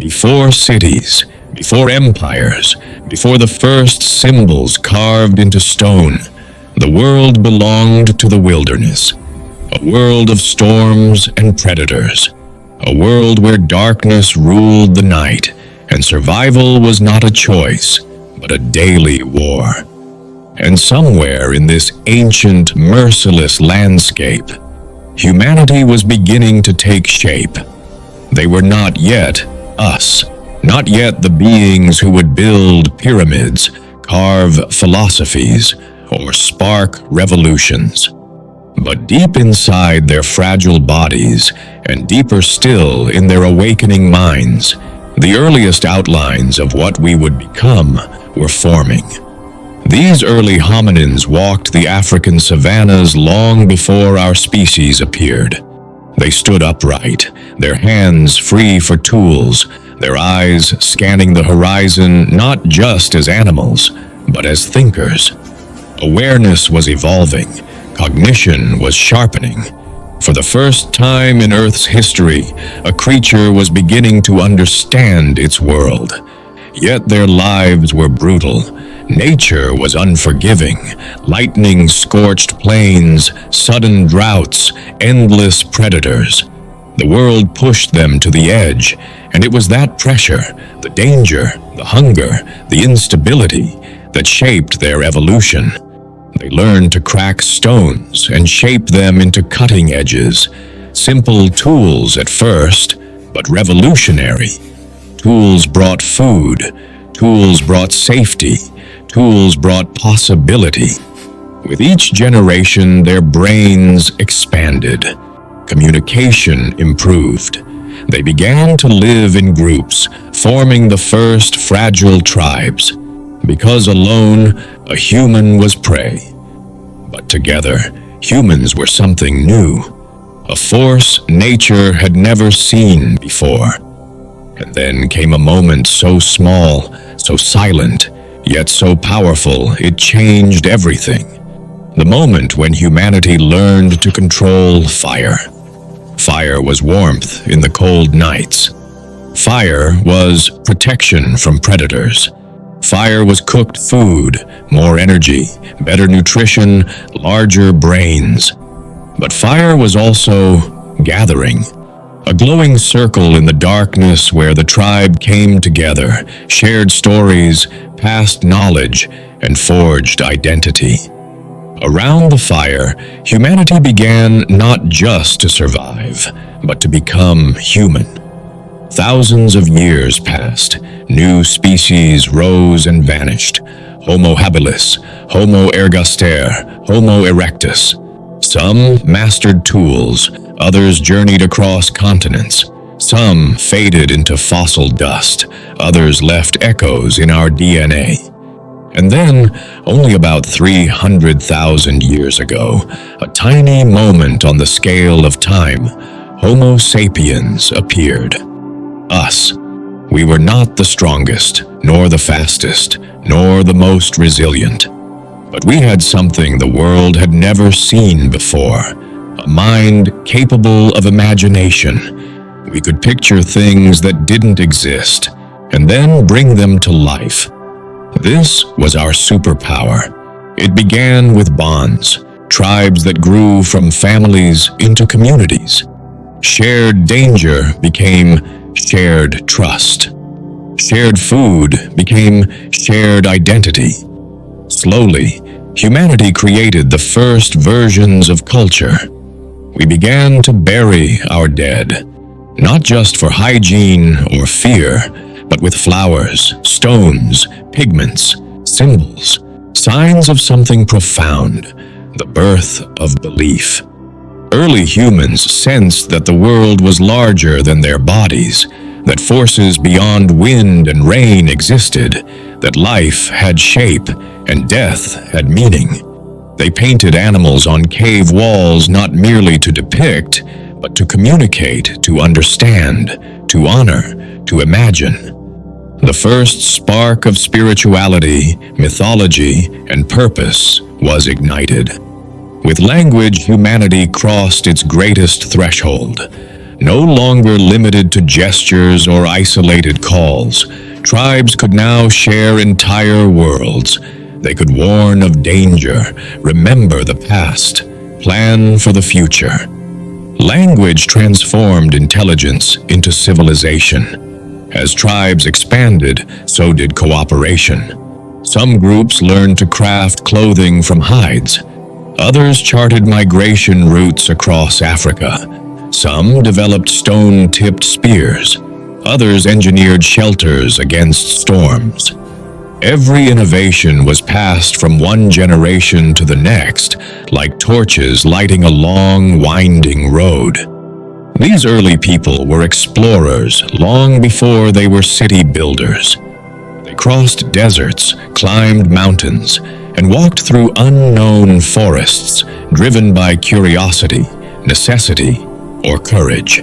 Before cities, before empires, before the first symbols carved into stone, the world belonged to the wilderness, a world of storms and predators, a world where darkness ruled the night, and survival was not a choice, but a daily war. And somewhere in this ancient, merciless landscape, humanity was beginning to take shape. They were not yet us, not yet the beings who would build pyramids, carve philosophies, or spark revolutions. But deep inside their fragile bodies, and deeper still in their awakening minds, the earliest outlines of what we would become were forming. These early hominins walked the African savannas long before our species appeared. They stood upright, their hands free for tools, their eyes scanning the horizon not just as animals, but as thinkers. Awareness was evolving, cognition was sharpening. For the first time in Earth's history, a creature was beginning to understand its world. Yet their lives were brutal. Nature was unforgiving. Lightning-scorched plains, sudden droughts, endless predators. The world pushed them to the edge, and it was that pressure, the danger, the hunger, the instability, that shaped their evolution. They learned to crack stones and shape them into cutting edges. Simple tools at first, but revolutionary. Tools brought food. Tools brought safety. Tools brought possibility. With each generation, their brains expanded. Communication improved. They began to live in groups, forming the first fragile tribes. Because alone, a human was prey. But together, humans were something new, a force nature had never seen before. And then came a moment so small, so silent, yet so powerful it changed everything. The moment when humanity learned to control fire. Fire was warmth in the cold nights. Fire was protection from predators. Fire was cooked food, more energy, better nutrition, larger brains. But fire was also gathering. A glowing circle in the darkness where the tribe came together, shared stories, passed knowledge, and forged identity. Around the fire, humanity began not just to survive, but to become human. Thousands of years passed. New species rose and vanished. Homo habilis, Homo ergaster, Homo erectus. Some mastered tools, others journeyed across continents. Some faded into fossil dust, others left echoes in our DNA. And then, only about 300,000 years ago, a tiny moment on the scale of time, Homo sapiens appeared. Us. We were not the strongest, nor the fastest, nor the most resilient. But we had something the world had never seen before, a mind capable of imagination. We could picture things that didn't exist, and then bring them to life. This was our superpower. It began with bonds, tribes that grew from families into communities. Shared danger became shared trust. Shared food became shared identity. Slowly, humanity created the first versions of culture. We began to bury our dead, not just for hygiene or fear, but with flowers, stones, pigments, symbols, signs of something profound, the birth of belief. Early humans sensed that the world was larger than their bodies, that forces beyond wind and rain existed, that life had shape and death had meaning. They painted animals on cave walls not merely to depict, but to communicate, to understand, to honor, to imagine. The first spark of spirituality, mythology, and purpose was ignited. With language, humanity crossed its greatest threshold. No longer limited to gestures or isolated calls, tribes could now share entire worlds. They could warn of danger, remember the past, plan for the future. Language transformed intelligence into civilization. As tribes expanded, so did cooperation. Some groups learned to craft clothing from hides. Others charted migration routes across Africa. Some developed stone-tipped spears. Others engineered shelters against storms. Every innovation was passed from one generation to the next, like torches lighting a long, winding road. These early people were explorers long before they were city builders. They crossed deserts, climbed mountains, and walked through unknown forests, driven by curiosity, necessity, or courage.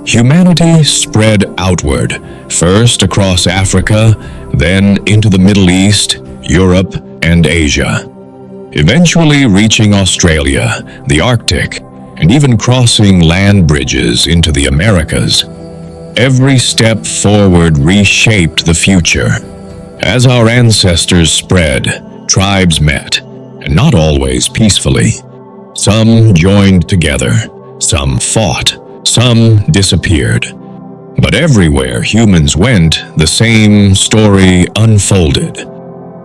Humanity spread outward, first across Africa, then into the Middle East, Europe, and Asia, eventually reaching Australia, the Arctic, and even crossing land bridges into the Americas. Every step forward reshaped the future. As our ancestors spread, tribes met, and not always peacefully. Some joined together, some fought, some disappeared. But everywhere humans went, the same story unfolded.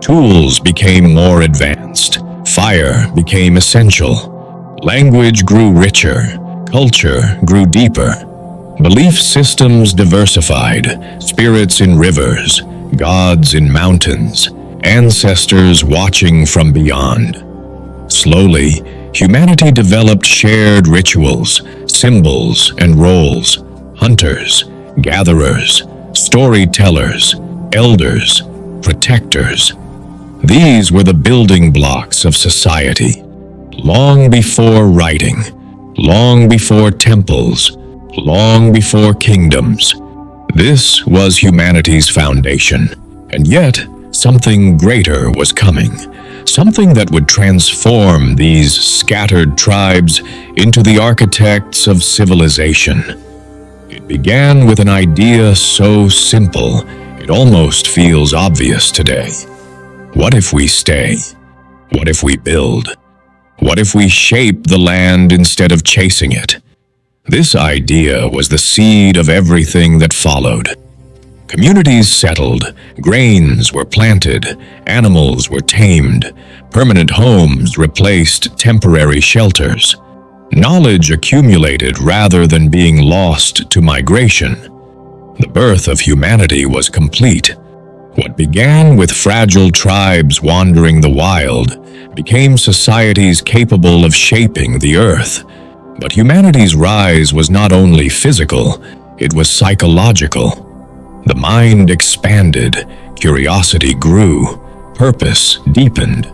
Tools became more advanced, fire became essential, language grew richer, culture grew deeper, belief systems diversified, spirits in rivers, gods in mountains, ancestors watching from beyond. Slowly, humanity developed shared rituals, symbols, and roles: hunters, gatherers, storytellers, elders, protectors. These were the building blocks of society. Long before writing, long before temples, long before kingdoms, this was humanity's foundation. And yet, something greater was coming. Something that would transform these scattered tribes into the architects of civilization. It began with an idea so simple, it almost feels obvious today. What if we stay? What if we build? What if we shape the land instead of chasing it? This idea was the seed of everything that followed. Communities settled, grains were planted, animals were tamed, permanent homes replaced temporary shelters. Knowledge accumulated rather than being lost to migration. The birth of humanity was complete. What began with fragile tribes wandering the wild became societies capable of shaping the earth. But humanity's rise was not only physical, it was psychological. The mind expanded, curiosity grew, purpose deepened,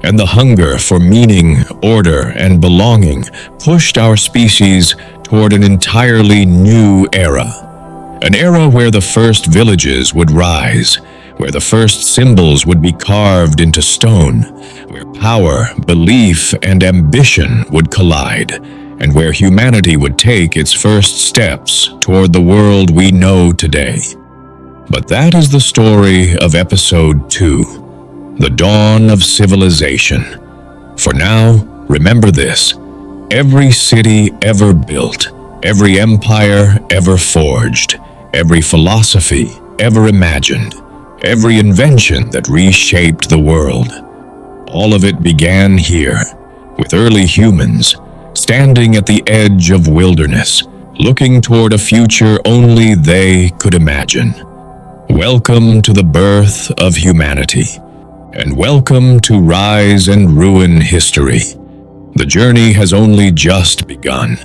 and the hunger for meaning, order, and belonging pushed our species toward an entirely new era. An era where the first villages would rise, where the first symbols would be carved into stone, where power, belief, and ambition would collide, and where humanity would take its first steps toward the world we know today. But that is the story of Episode 2, the dawn of civilization. For now, remember this: every city ever built, every empire ever forged, every philosophy ever imagined, every invention that reshaped the world, all of it began here, with early humans, standing at the edge of wilderness, looking toward a future only they could imagine. Welcome to the birth of humanity, and welcome to Rise and Ruin History. The journey has only just begun.